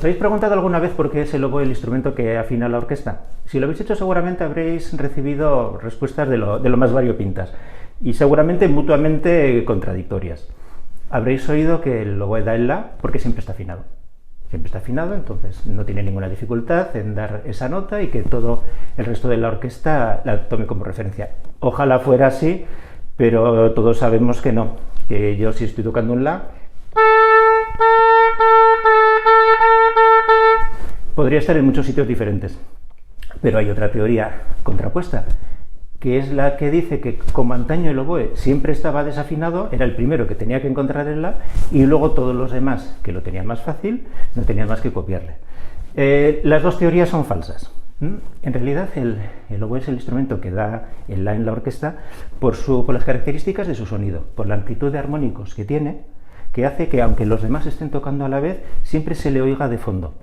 ¿Os habéis preguntado alguna vez por qué es el oboe el instrumento que afina la orquesta? Si lo habéis hecho, seguramente habréis recibido respuestas de lo más variopintas y seguramente mutuamente contradictorias. Habréis oído que el oboe da el la porque siempre está afinado. Siempre está afinado, entonces no tiene ninguna dificultad en dar esa nota y que todo el resto de la orquesta la tome como referencia. Ojalá fuera así, pero todos sabemos que no, que yo si estoy tocando un la, podría estar en muchos sitios diferentes, pero hay otra teoría contrapuesta, que es la que dice que como antaño el oboe siempre estaba desafinado, era el primero que tenía que encontrar el la, y luego todos los demás, que lo tenían más fácil, no tenían más que copiarle. Las dos teorías son falsas. En realidad el oboe es el instrumento que da el la en la orquesta por las características de su sonido, por la amplitud de armónicos que tiene, que hace que aunque los demás estén tocando a la vez, siempre se le oiga de fondo.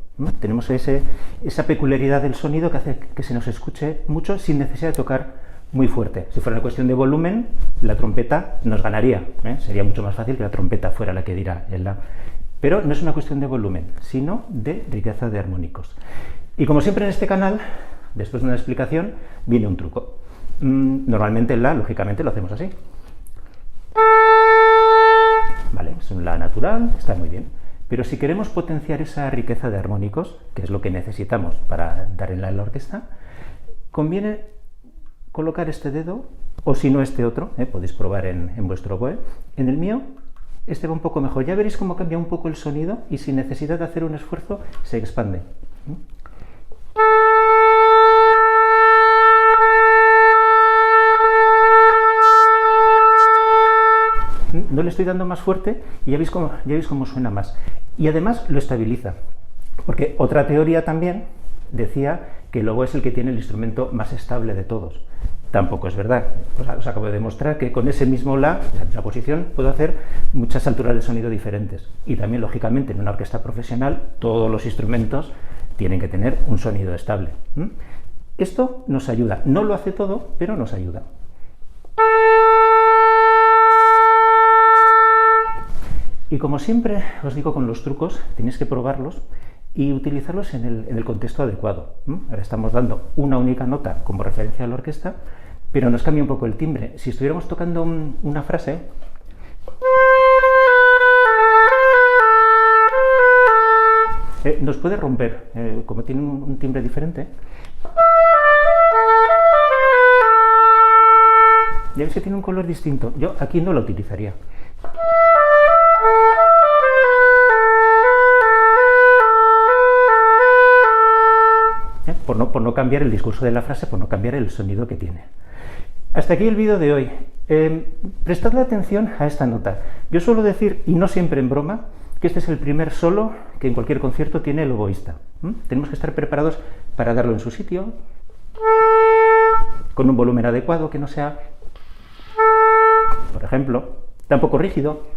Tenemos esa peculiaridad del sonido que hace que se nos escuche mucho sin necesidad de tocar muy fuerte. Si fuera una cuestión de volumen, la trompeta nos ganaría, sería mucho más fácil que la trompeta fuera la que diera el la. Pero no es una cuestión de volumen, sino de riqueza de armónicos. Y como siempre en este canal, después de una explicación, viene un truco. Normalmente el la, lógicamente, lo hacemos así. Vale, es un la natural, está muy bien. Pero si queremos potenciar esa riqueza de armónicos, que es lo que necesitamos para dar el la en la orquesta, conviene colocar este dedo, o si no este otro, podéis probar en vuestro oboe. En el mío, este va un poco mejor. Ya veréis cómo cambia un poco el sonido y sin necesidad de hacer un esfuerzo se expande. No le estoy dando más fuerte y ya veis cómo suena más. Y además lo estabiliza. Porque otra teoría también decía que el oboe es el que tiene el instrumento más estable de todos. Tampoco es verdad. Os acabo de demostrar que con ese mismo la, en esa posición, puedo hacer muchas alturas de sonido diferentes. Y también, lógicamente, en una orquesta profesional, todos los instrumentos tienen que tener un sonido estable. Esto nos ayuda. No lo hace todo, pero nos ayuda. Y como siempre os digo con los trucos, tenéis que probarlos y utilizarlos en el contexto adecuado. Ahora estamos dando una única nota como referencia a la orquesta, pero nos cambia un poco el timbre. Si estuviéramos tocando una frase, nos puede romper, como tiene un timbre diferente. Ya veis que tiene un color distinto. Yo aquí no lo utilizaría. Por no cambiar el discurso de la frase, por no cambiar el sonido que tiene. Hasta aquí el vídeo de hoy. Prestadle atención a esta nota. Yo suelo decir, y no siempre en broma, que este es el primer solo que en cualquier concierto tiene el oboísta. Tenemos que estar preparados para darlo en su sitio, con un volumen adecuado, que no sea, por ejemplo, tampoco rígido.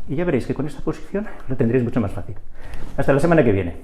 Y ya veréis que con esta posición lo tendréis mucho más fácil. Hasta la semana que viene.